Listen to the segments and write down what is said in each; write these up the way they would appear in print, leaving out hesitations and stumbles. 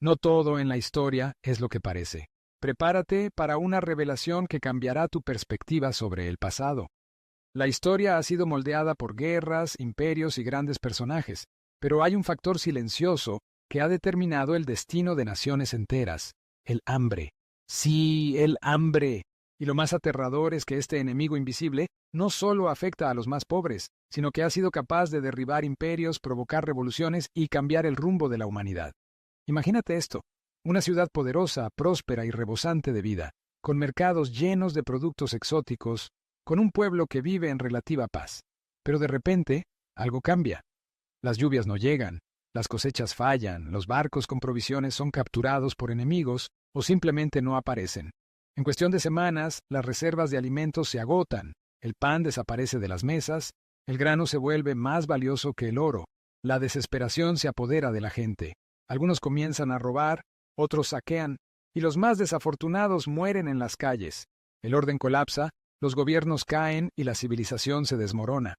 No todo en la historia es lo que parece. Prepárate para una revelación que cambiará tu perspectiva sobre el pasado. La historia ha sido moldeada por guerras, imperios y grandes personajes, pero hay un factor silencioso que ha determinado el destino de naciones enteras: el hambre. Sí, el hambre. Y lo más aterrador es que este enemigo invisible no solo afecta a los más pobres, sino que ha sido capaz de derribar imperios, provocar revoluciones y cambiar el rumbo de la humanidad. Imagínate esto: una ciudad poderosa, próspera y rebosante de vida, con mercados llenos de productos exóticos, con un pueblo que vive en relativa paz. Pero de repente, algo cambia. Las lluvias no llegan, las cosechas fallan, los barcos con provisiones son capturados por enemigos o simplemente no aparecen. En cuestión de semanas, las reservas de alimentos se agotan, el pan desaparece de las mesas, el grano se vuelve más valioso que el oro, la desesperación se apodera de la gente. Algunos comienzan a robar, otros saquean, y los más desafortunados mueren en las calles. El orden colapsa, los gobiernos caen y la civilización se desmorona.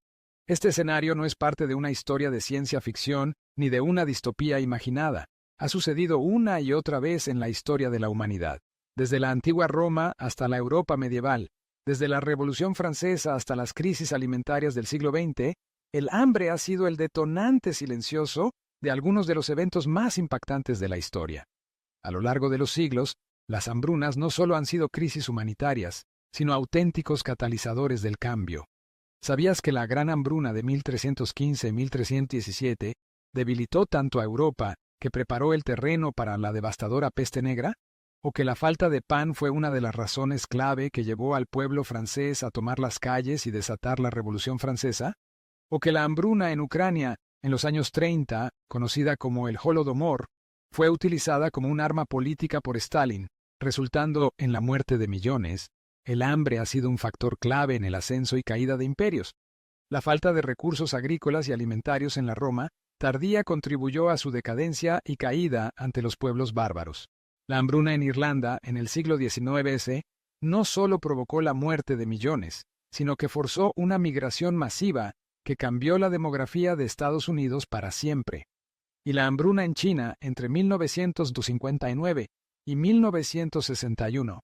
Este escenario no es parte de una historia de ciencia ficción ni de una distopía imaginada. Ha sucedido una y otra vez en la historia de la humanidad. Desde la antigua Roma hasta la Europa medieval, desde la Revolución Francesa hasta las crisis alimentarias del siglo XX, el hambre ha sido el detonante silencioso de algunos de los eventos más impactantes de la historia. A lo largo de los siglos, las hambrunas no solo han sido crisis humanitarias, sino auténticos catalizadores del cambio. ¿Sabías que la Gran Hambruna de 1315-1317 debilitó tanto a Europa que preparó el terreno para la devastadora peste negra? ¿O que la falta de pan fue una de las razones clave que llevó al pueblo francés a tomar las calles y desatar la Revolución Francesa? ¿O que la hambruna en Ucrania, en los años 30, conocida como el Holodomor, fue utilizada como un arma política por Stalin, resultando en la muerte de millones? El hambre ha sido un factor clave en el ascenso y caída de imperios. La falta de recursos agrícolas y alimentarios en la Roma tardía contribuyó a su decadencia y caída ante los pueblos bárbaros. La hambruna en Irlanda, en el siglo XIX, no solo provocó la muerte de millones, sino que forzó una migración masiva que cambió la demografía de Estados Unidos para siempre. Y la hambruna en China entre 1959 y 1961,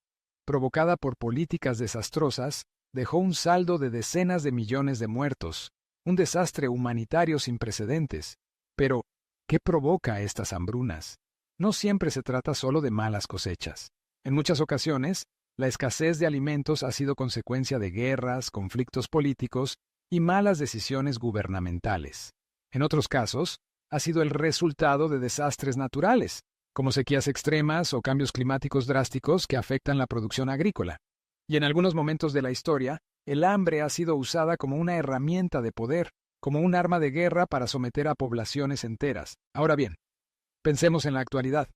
provocada por políticas desastrosas, dejó un saldo de decenas de millones de muertos, un desastre humanitario sin precedentes. Pero, ¿qué provoca estas hambrunas? No siempre se trata solo de malas cosechas. En muchas ocasiones, la escasez de alimentos ha sido consecuencia de guerras, conflictos políticos y malas decisiones gubernamentales. En otros casos, ha sido el resultado de desastres naturales, como sequías extremas o cambios climáticos drásticos que afectan la producción agrícola. Y en algunos momentos de la historia, el hambre ha sido usada como una herramienta de poder, como un arma de guerra para someter a poblaciones enteras. Ahora bien, pensemos en la actualidad.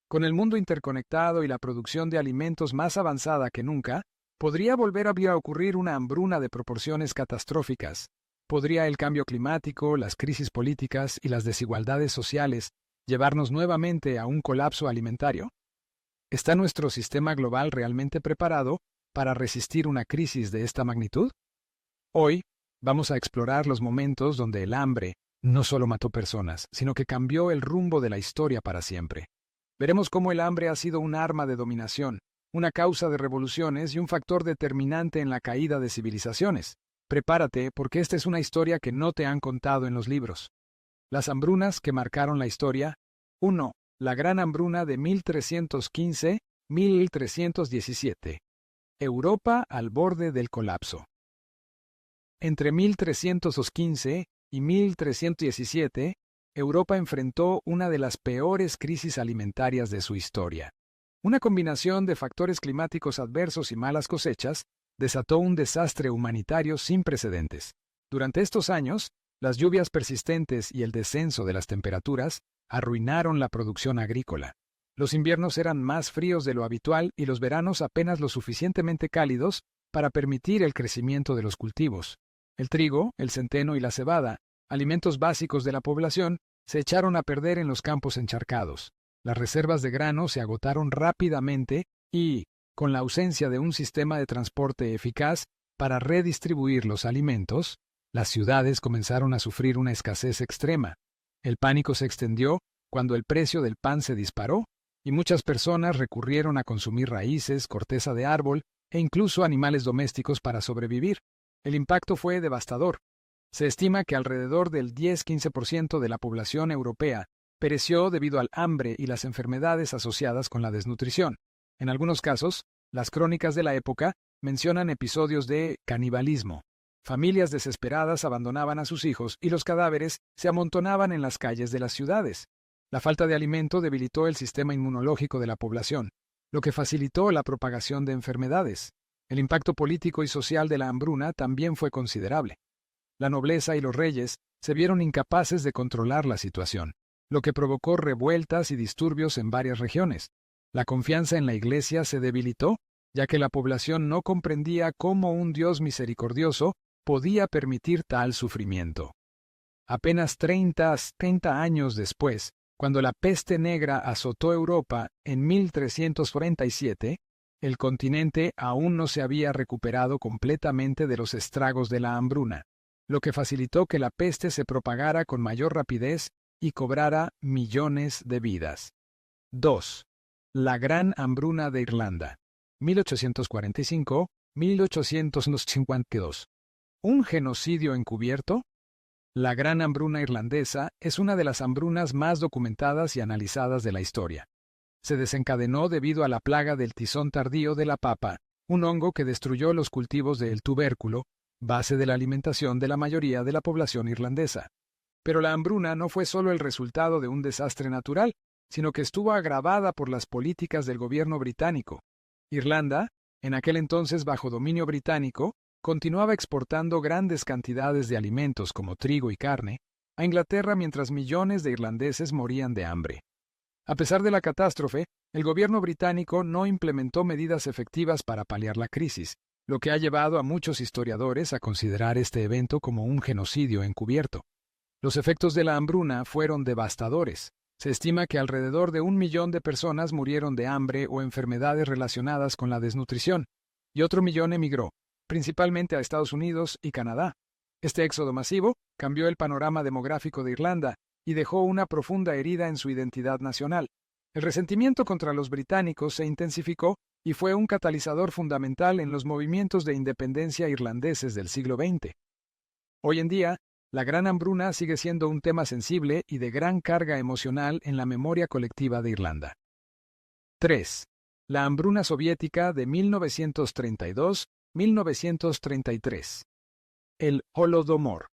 Con el mundo interconectado y la producción de alimentos más avanzada que nunca, podría volver a ocurrir una hambruna de proporciones catastróficas. ¿Podría el cambio climático, las crisis políticas y las desigualdades sociales llevarnos nuevamente a un colapso alimentario? ¿Está nuestro sistema global realmente preparado para resistir una crisis de esta magnitud? Hoy vamos a explorar los momentos donde el hambre no solo mató personas, sino que cambió el rumbo de la historia para siempre. Veremos cómo el hambre ha sido un arma de dominación, una causa de revoluciones y un factor determinante en la caída de civilizaciones. Prepárate, porque esta es una historia que no te han contado en los libros. Las hambrunas que marcaron la historia. 1. La Gran Hambruna de 1315-1317. Europa al borde del colapso. Entre 1315 y 1317, Europa enfrentó una de las peores crisis alimentarias de su historia. Una combinación de factores climáticos adversos y malas cosechas desató un desastre humanitario sin precedentes. Durante estos años, las lluvias persistentes y el descenso de las temperaturas arruinaron la producción agrícola. Los inviernos eran más fríos de lo habitual y los veranos apenas lo suficientemente cálidos para permitir el crecimiento de los cultivos. El trigo, el centeno y la cebada, alimentos básicos de la población, se echaron a perder en los campos encharcados. Las reservas de grano se agotaron rápidamente y, con la ausencia de un sistema de transporte eficaz para redistribuir los alimentos, las ciudades comenzaron a sufrir una escasez extrema. El pánico se extendió cuando el precio del pan se disparó y muchas personas recurrieron a consumir raíces, corteza de árbol e incluso animales domésticos para sobrevivir. El impacto fue devastador. Se estima que alrededor del 10-15% de la población europea pereció debido al hambre y las enfermedades asociadas con la desnutrición. En algunos casos, las crónicas de la época mencionan episodios de canibalismo. Familias desesperadas abandonaban a sus hijos y los cadáveres se amontonaban en las calles de las ciudades. La falta de alimento debilitó el sistema inmunológico de la población, lo que facilitó la propagación de enfermedades. El impacto político y social de la hambruna también fue considerable. La nobleza y los reyes se vieron incapaces de controlar la situación, lo que provocó revueltas y disturbios en varias regiones. La confianza en la Iglesia se debilitó, ya que la población no comprendía cómo un Dios misericordioso podía permitir tal sufrimiento. Apenas 30 años después, cuando la peste negra azotó Europa en 1347, el continente aún no se había recuperado completamente de los estragos de la hambruna, lo que facilitó que la peste se propagara con mayor rapidez y cobrara millones de vidas. 2. La Gran Hambruna de Irlanda, 1845-1852. ¿Un genocidio encubierto? La Gran Hambruna Irlandesa es una de las hambrunas más documentadas y analizadas de la historia. Se desencadenó debido a la plaga del tizón tardío de la papa, un hongo que destruyó los cultivos del tubérculo, base de la alimentación de la mayoría de la población irlandesa. Pero la hambruna no fue solo el resultado de un desastre natural, sino que estuvo agravada por las políticas del gobierno británico. Irlanda, en aquel entonces bajo dominio británico, continuaba exportando grandes cantidades de alimentos como trigo y carne a Inglaterra mientras millones de irlandeses morían de hambre. A pesar de la catástrofe, el gobierno británico no implementó medidas efectivas para paliar la crisis, lo que ha llevado a muchos historiadores a considerar este evento como un genocidio encubierto. Los efectos de la hambruna fueron devastadores. Se estima que alrededor de 1 millón de personas murieron de hambre o enfermedades relacionadas con la desnutrición, y otro millón emigró, principalmente a Estados Unidos y Canadá. Este éxodo masivo cambió el panorama demográfico de Irlanda y dejó una profunda herida en su identidad nacional. El resentimiento contra los británicos se intensificó y fue un catalizador fundamental en los movimientos de independencia irlandeses del siglo XX. Hoy en día, la Gran Hambruna sigue siendo un tema sensible y de gran carga emocional en la memoria colectiva de Irlanda. 3. La hambruna soviética de 1932-1933. El Holodomor.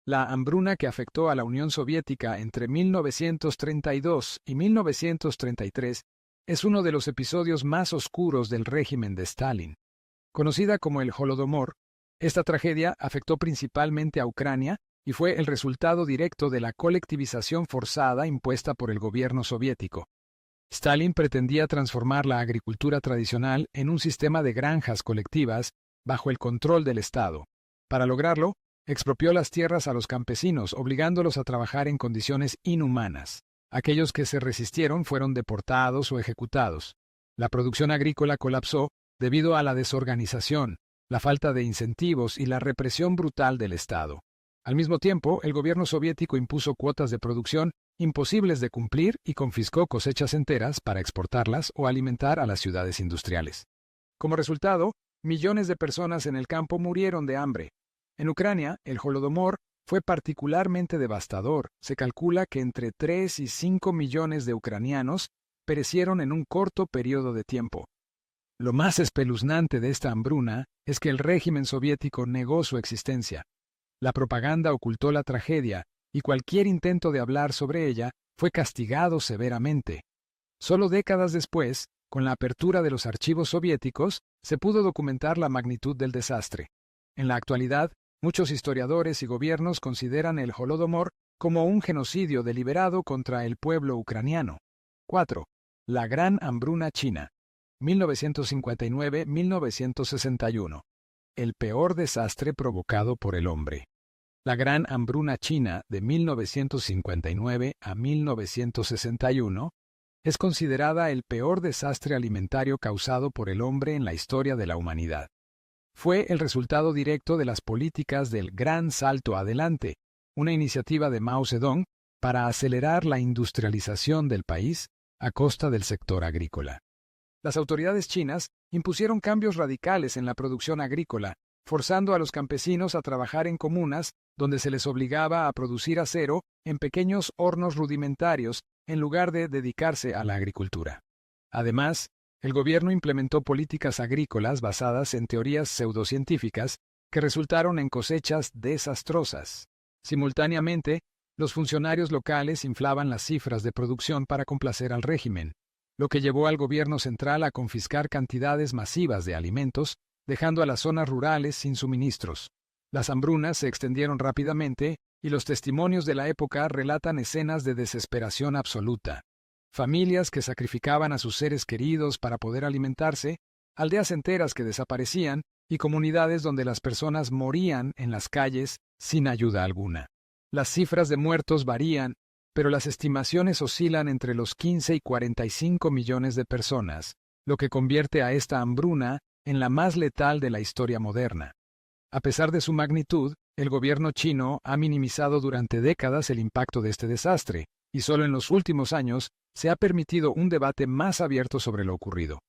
La hambruna que afectó a la Unión Soviética entre 1932 y 1933 es uno de los episodios más oscuros del régimen de Stalin. Conocida como el Holodomor, esta tragedia afectó principalmente a Ucrania y fue el resultado directo de la colectivización forzada impuesta por el gobierno soviético. Stalin pretendía transformar la agricultura tradicional en un sistema de granjas colectivas bajo el control del Estado. Para lograrlo, expropió las tierras a los campesinos, obligándolos a trabajar en condiciones inhumanas. Aquellos que se resistieron fueron deportados o ejecutados. La producción agrícola colapsó debido a la desorganización, la falta de incentivos y la represión brutal del Estado. Al mismo tiempo, el gobierno soviético impuso cuotas de producción imposibles de cumplir y confiscó cosechas enteras para exportarlas o alimentar a las ciudades industriales. Como resultado, millones de personas en el campo murieron de hambre. En Ucrania, el Holodomor fue particularmente devastador. Se calcula que entre 3 y 5 millones de ucranianos perecieron en un corto periodo de tiempo. Lo más espeluznante de esta hambruna es que el régimen soviético negó su existencia. La propaganda ocultó la tragedia y cualquier intento de hablar sobre ella fue castigado severamente. Solo décadas después, con la apertura de los archivos soviéticos, se pudo documentar la magnitud del desastre. En la actualidad, muchos historiadores y gobiernos consideran el Holodomor como un genocidio deliberado contra el pueblo ucraniano. 4. La Gran Hambruna China, 1959-1961. El peor desastre provocado por el hombre. La Gran Hambruna China de 1959 a 1961 es considerada el peor desastre alimentario causado por el hombre en la historia de la humanidad. Fue el resultado directo de las políticas del Gran Salto Adelante, una iniciativa de Mao Zedong para acelerar la industrialización del país a costa del sector agrícola. Las autoridades chinas impusieron cambios radicales en la producción agrícola, forzando a los campesinos a trabajar en comunas donde se les obligaba a producir acero en pequeños hornos rudimentarios en lugar de dedicarse a la agricultura. Además, el gobierno implementó políticas agrícolas basadas en teorías pseudocientíficas que resultaron en cosechas desastrosas. Simultáneamente, los funcionarios locales inflaban las cifras de producción para complacer al régimen, lo que llevó al gobierno central a confiscar cantidades masivas de alimentos, dejando a las zonas rurales sin suministros. Las hambrunas se extendieron rápidamente y los testimonios de la época relatan escenas de desesperación absoluta. Familias que sacrificaban a sus seres queridos para poder alimentarse, aldeas enteras que desaparecían y comunidades donde las personas morían en las calles sin ayuda alguna. Las cifras de muertos varían, pero las estimaciones oscilan entre los 15 y 45 millones de personas, lo que convierte a esta hambruna en la más letal de la historia moderna. A pesar de su magnitud, el gobierno chino ha minimizado durante décadas el impacto de este desastre, y solo en los últimos años se ha permitido un debate más abierto sobre lo ocurrido.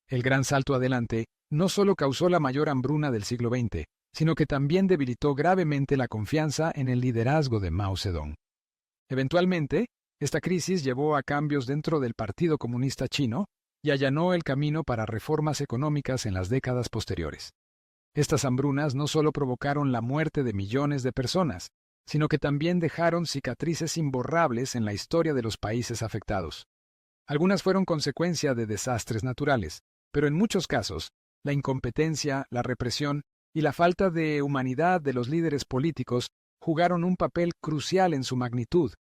El gran salto adelante no solo causó la mayor hambruna del siglo XX, sino que también debilitó gravemente la confianza en el liderazgo de Mao Zedong. Eventualmente, esta crisis llevó a cambios dentro del Partido Comunista Chino y allanó el camino para reformas económicas en las décadas posteriores. Estas hambrunas no solo provocaron la muerte de millones de personas, sino que también dejaron cicatrices imborrables en la historia de los países afectados. Algunas fueron consecuencia de desastres naturales, pero en muchos casos, la incompetencia, la represión y la falta de humanidad de los líderes políticos jugaron un papel crucial en su magnitud.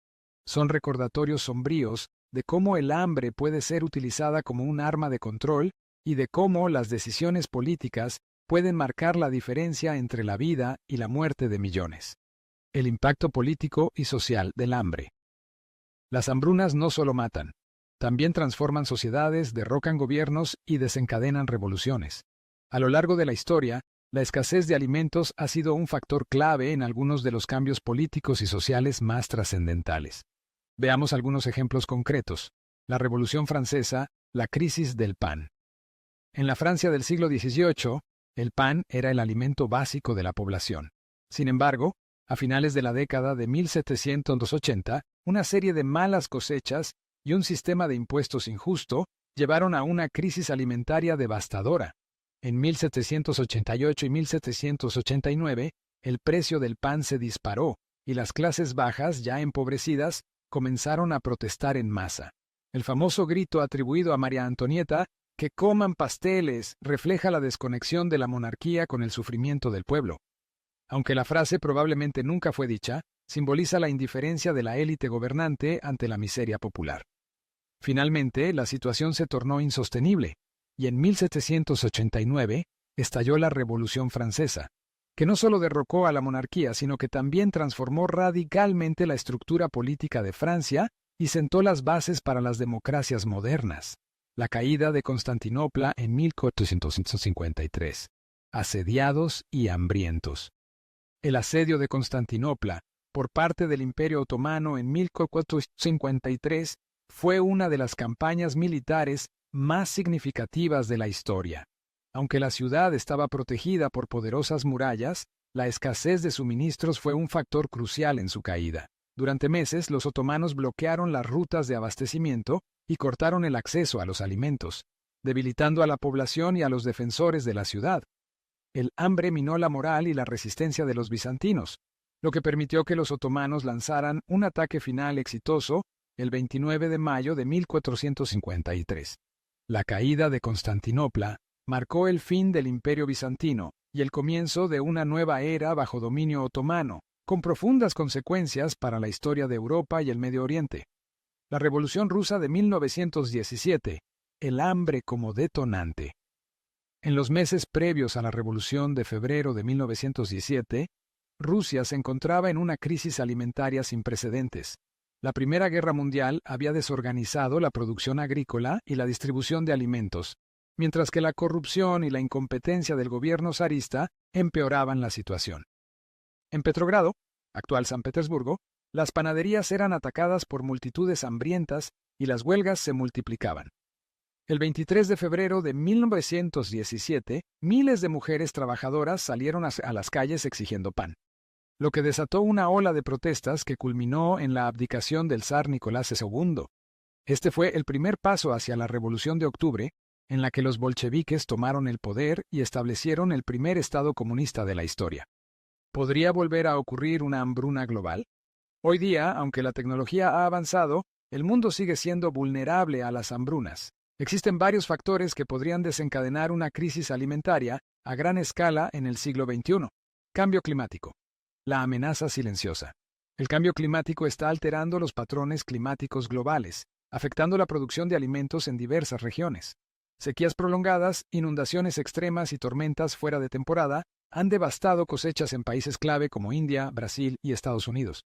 Son recordatorios sombríos de cómo el hambre puede ser utilizada como un arma de control y de cómo las decisiones políticas pueden marcar la diferencia entre la vida y la muerte de millones. El impacto político y social del hambre. Las hambrunas no solo matan, también transforman sociedades, derrocan gobiernos y desencadenan revoluciones. A lo largo de la historia, la escasez de alimentos ha sido un factor clave en algunos de los cambios políticos y sociales más trascendentales. Veamos algunos ejemplos concretos. La Revolución Francesa, la crisis del pan. En la Francia del siglo XVIII, el pan era el alimento básico de la población. Sin embargo, a finales de la década de 1780, una serie de malas cosechas y un sistema de impuestos injusto llevaron a una crisis alimentaria devastadora. En 1788 y 1789, el precio del pan se disparó y las clases bajas, ya empobrecidas, comenzaron a protestar en masa. El famoso grito atribuido a María Antonieta, "que coman pasteles", refleja la desconexión de la monarquía con el sufrimiento del pueblo. Aunque la frase probablemente nunca fue dicha, simboliza la indiferencia de la élite gobernante ante la miseria popular. Finalmente, la situación se tornó insostenible, y en 1789 estalló la Revolución Francesa, que no solo derrocó a la monarquía, sino que también transformó radicalmente la estructura política de Francia y sentó las bases para las democracias modernas. La caída de Constantinopla en 1453. Asediados y hambrientos. El asedio de Constantinopla, por parte del Imperio Otomano en 1453, fue una de las campañas militares más significativas de la historia. Aunque la ciudad estaba protegida por poderosas murallas, la escasez de suministros fue un factor crucial en su caída. Durante meses, los otomanos bloquearon las rutas de abastecimiento y cortaron el acceso a los alimentos, debilitando a la población y a los defensores de la ciudad. El hambre minó la moral y la resistencia de los bizantinos, lo que permitió que los otomanos lanzaran un ataque final exitoso el 29 de mayo de 1453. La caída de Constantinopla marcó el fin del Imperio bizantino y el comienzo de una nueva era bajo dominio otomano, con profundas consecuencias para la historia de Europa y el Medio Oriente. La Revolución Rusa de 1917, el hambre como detonante. En los meses previos a la Revolución de febrero de 1917, Rusia se encontraba en una crisis alimentaria sin precedentes. La Primera Guerra Mundial había desorganizado la producción agrícola y la distribución de alimentos, mientras que la corrupción y la incompetencia del gobierno zarista empeoraban la situación. En Petrogrado, actual San Petersburgo, las panaderías eran atacadas por multitudes hambrientas y las huelgas se multiplicaban. El 23 de febrero de 1917, miles de mujeres trabajadoras salieron a las calles exigiendo pan, lo que desató una ola de protestas que culminó en la abdicación del zar Nicolás II. Este fue el primer paso hacia la Revolución de Octubre, en la que los bolcheviques tomaron el poder y establecieron el primer Estado comunista de la historia. ¿Podría volver a ocurrir una hambruna global? Hoy día, aunque la tecnología ha avanzado, el mundo sigue siendo vulnerable a las hambrunas. Existen varios factores que podrían desencadenar una crisis alimentaria a gran escala en el siglo XXI. Cambio climático. La amenaza silenciosa. El cambio climático está alterando los patrones climáticos globales, afectando la producción de alimentos en diversas regiones. Sequías prolongadas, inundaciones extremas y tormentas fuera de temporada han devastado cosechas en países clave como India, Brasil y Estados Unidos.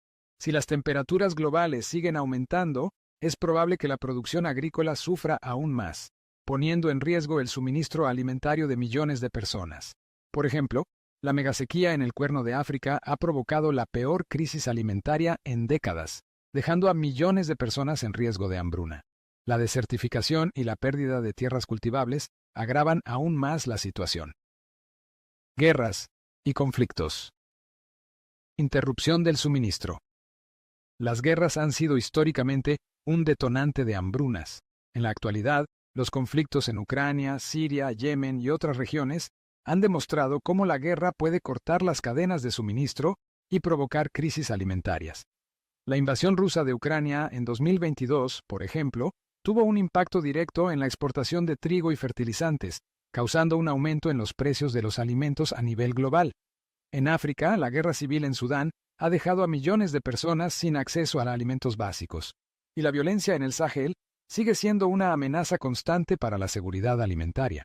Si las temperaturas globales siguen aumentando, es probable que la producción agrícola sufra aún más, poniendo en riesgo el suministro alimentario de millones de personas. Por ejemplo, la megasequía en el Cuerno de África ha provocado la peor crisis alimentaria en décadas, dejando a millones de personas en riesgo de hambruna. La desertificación y la pérdida de tierras cultivables agravan aún más la situación. Guerras y conflictos. Interrupción del suministro. Las guerras han sido históricamente un detonante de hambrunas. En la actualidad, los conflictos en Ucrania, Siria, Yemen y otras regiones han demostrado cómo la guerra puede cortar las cadenas de suministro y provocar crisis alimentarias. La invasión rusa de Ucrania en 2022, por ejemplo, tuvo un impacto directo en la exportación de trigo y fertilizantes, causando un aumento en los precios de los alimentos a nivel global. En África, la guerra civil en Sudán ha dejado a millones de personas sin acceso a alimentos básicos, y la violencia en el Sahel sigue siendo una amenaza constante para la seguridad alimentaria.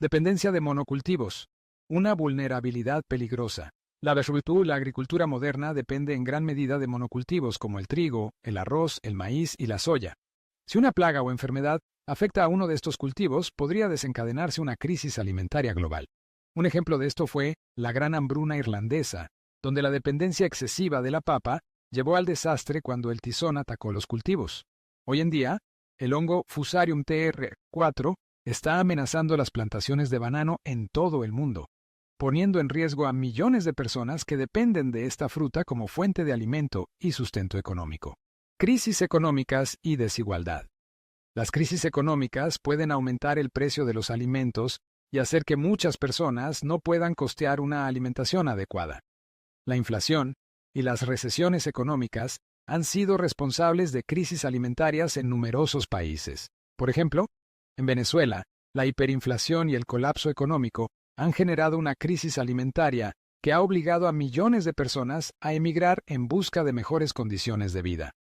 Dependencia de monocultivos. Una vulnerabilidad peligrosa. La agricultura moderna depende en gran medida de monocultivos como el trigo, el arroz, el maíz y la soya. Si una plaga o enfermedad afecta a uno de estos cultivos, podría desencadenarse una crisis alimentaria global. Un ejemplo de esto fue la Gran Hambruna Irlandesa, donde la dependencia excesiva de la papa llevó al desastre cuando el tizón atacó los cultivos. Hoy en día, el hongo Fusarium TR4 está amenazando las plantaciones de banano en todo el mundo, poniendo en riesgo a millones de personas que dependen de esta fruta como fuente de alimento y sustento económico. Crisis económicas y desigualdad. Las crisis económicas pueden aumentar el precio de los alimentos y hacer que muchas personas no puedan costear una alimentación adecuada. La inflación y las recesiones económicas han sido responsables de crisis alimentarias en numerosos países. Por ejemplo, en Venezuela, la hiperinflación y el colapso económico han generado una crisis alimentaria que ha obligado a millones de personas a emigrar en busca de mejores condiciones de vida.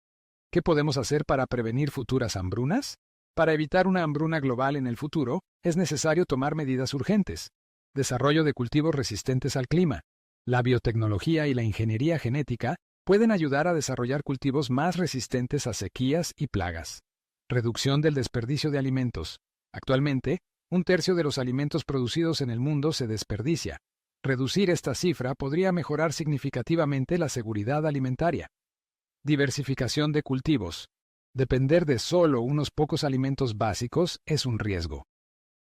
¿Qué podemos hacer para prevenir futuras hambrunas? Para evitar una hambruna global en el futuro, es necesario tomar medidas urgentes. Desarrollo de cultivos resistentes al clima. La biotecnología y la ingeniería genética pueden ayudar a desarrollar cultivos más resistentes a sequías y plagas. Reducción del desperdicio de alimentos. Actualmente, 1/3 de los alimentos producidos en el mundo se desperdicia. Reducir esta cifra podría mejorar significativamente la seguridad alimentaria. Diversificación de cultivos. Depender de solo unos pocos alimentos básicos es un riesgo.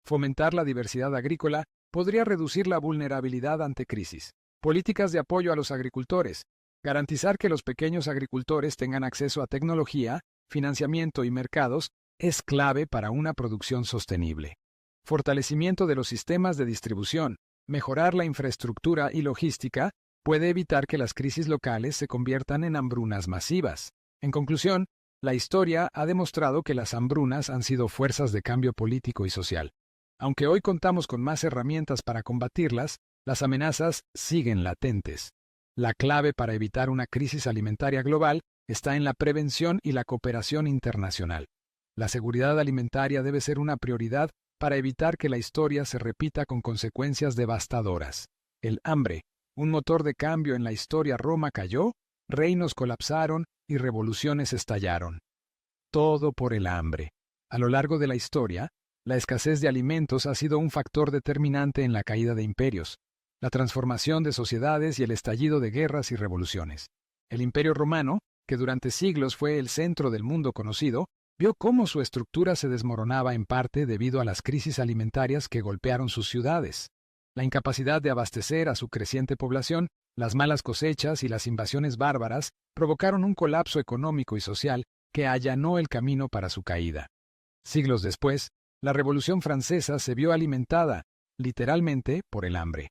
Fomentar la diversidad agrícola podría reducir la vulnerabilidad ante crisis. Políticas de apoyo a los agricultores. Garantizar que los pequeños agricultores tengan acceso a tecnología, financiamiento y mercados es clave para una producción sostenible. Fortalecimiento de los sistemas de distribución. Mejorar la infraestructura y logística puede evitar que las crisis locales se conviertan en hambrunas masivas. En conclusión, la historia ha demostrado que las hambrunas han sido fuerzas de cambio político y social. Aunque hoy contamos con más herramientas para combatirlas, las amenazas siguen latentes. La clave para evitar una crisis alimentaria global está en la prevención y la cooperación internacional. La seguridad alimentaria debe ser una prioridad para evitar que la historia se repita con consecuencias devastadoras. El hambre, un motor de cambio en la historia. Roma cayó, reinos colapsaron y revoluciones estallaron. Todo por el hambre. A lo largo de la historia, la escasez de alimentos ha sido un factor determinante en la caída de imperios, la transformación de sociedades y el estallido de guerras y revoluciones. El Imperio Romano, que durante siglos fue el centro del mundo conocido, vio cómo su estructura se desmoronaba en parte debido a las crisis alimentarias que golpearon sus ciudades. La incapacidad de abastecer a su creciente población, las malas cosechas y las invasiones bárbaras provocaron un colapso económico y social que allanó el camino para su caída. Siglos después, la Revolución Francesa se vio alimentada, literalmente, por el hambre.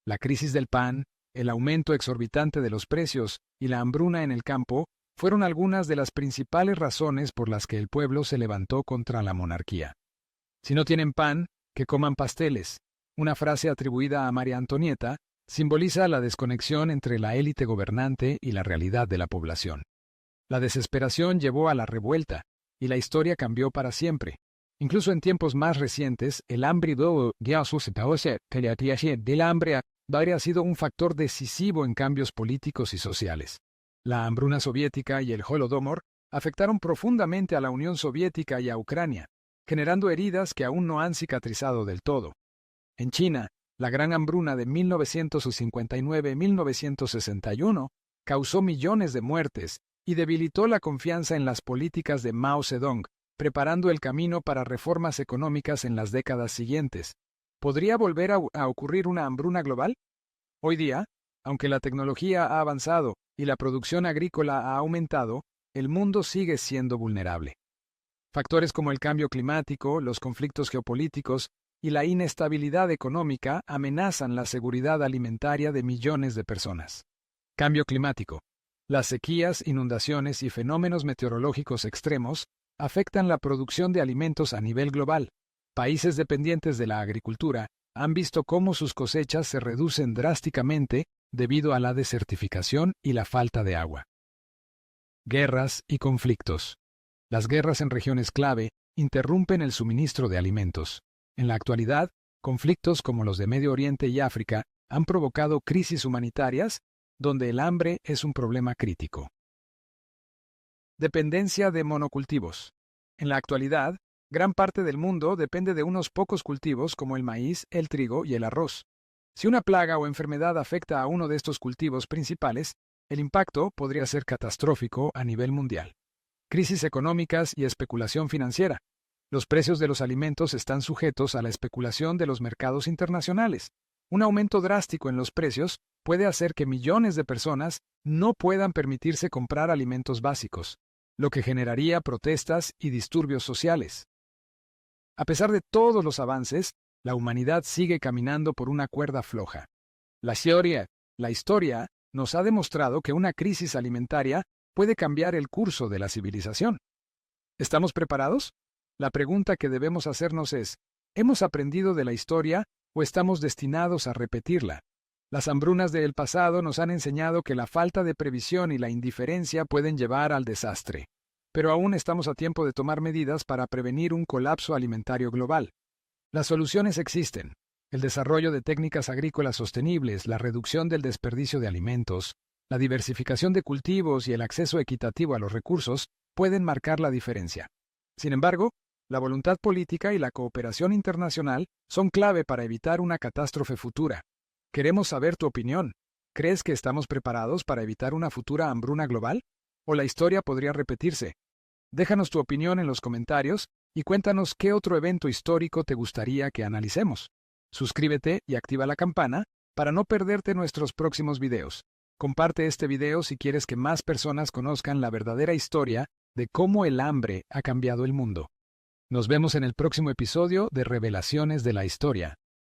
La crisis del pan, el aumento exorbitante de los precios y la hambruna en el campo fueron algunas de las principales razones por las que el pueblo se levantó contra la monarquía. Si no tienen pan, que coman pasteles. Una frase atribuida a María Antonieta simboliza la desconexión entre la élite gobernante y la realidad de la población. La desesperación llevó a la revuelta, y la historia cambió para siempre. Incluso en tiempos más recientes, el hambre ha sido un factor decisivo en cambios políticos y sociales. La hambruna soviética y el Holodomor afectaron profundamente a la Unión Soviética y a Ucrania, generando heridas que aún no han cicatrizado del todo. En China, la gran hambruna de 1959-1961 causó millones de muertes y debilitó la confianza en las políticas de Mao Zedong, preparando el camino para reformas económicas en las décadas siguientes. ¿Podría volver a ocurrir una hambruna global? Hoy día, aunque la tecnología ha avanzado y la producción agrícola ha aumentado, el mundo sigue siendo vulnerable. Factores como el cambio climático, los conflictos geopolíticos y la inestabilidad económica amenazan la seguridad alimentaria de millones de personas. Cambio climático. Las sequías, inundaciones y fenómenos meteorológicos extremos afectan la producción de alimentos a nivel global. Países dependientes de la agricultura han visto cómo sus cosechas se reducen drásticamente debido a la desertificación y la falta de agua. Guerras y conflictos. Las guerras en regiones clave interrumpen el suministro de alimentos. En la actualidad, conflictos como los de Medio Oriente y África han provocado crisis humanitarias donde el hambre es un problema crítico. Dependencia de monocultivos. En la actualidad, gran parte del mundo depende de unos pocos cultivos como el maíz, el trigo y el arroz. Si una plaga o enfermedad afecta a uno de estos cultivos principales, el impacto podría ser catastrófico a nivel mundial. Crisis económicas y especulación financiera. Los precios de los alimentos están sujetos a la especulación de los mercados internacionales. Un aumento drástico en los precios puede hacer que millones de personas no puedan permitirse comprar alimentos básicos, lo que generaría protestas y disturbios sociales. A pesar de todos los avances, la humanidad sigue caminando por una cuerda floja. La historia nos ha demostrado que una crisis alimentaria puede cambiar el curso de la civilización. ¿Estamos preparados? La pregunta que debemos hacernos es, ¿hemos aprendido de la historia o estamos destinados a repetirla? Las hambrunas del pasado nos han enseñado que la falta de previsión y la indiferencia pueden llevar al desastre. Pero aún estamos a tiempo de tomar medidas para prevenir un colapso alimentario global. Las soluciones existen. El desarrollo de técnicas agrícolas sostenibles, la reducción del desperdicio de alimentos, la diversificación de cultivos y el acceso equitativo a los recursos pueden marcar la diferencia. Sin embargo, la voluntad política y la cooperación internacional son clave para evitar una catástrofe futura. Queremos saber tu opinión. ¿Crees que estamos preparados para evitar una futura hambruna global? ¿O la historia podría repetirse? Déjanos tu opinión en los comentarios y cuéntanos qué otro evento histórico te gustaría que analicemos. Suscríbete y activa la campana para no perderte nuestros próximos videos. Comparte este video si quieres que más personas conozcan la verdadera historia de cómo el hambre ha cambiado el mundo. Nos vemos en el próximo episodio de Revelaciones de la Historia.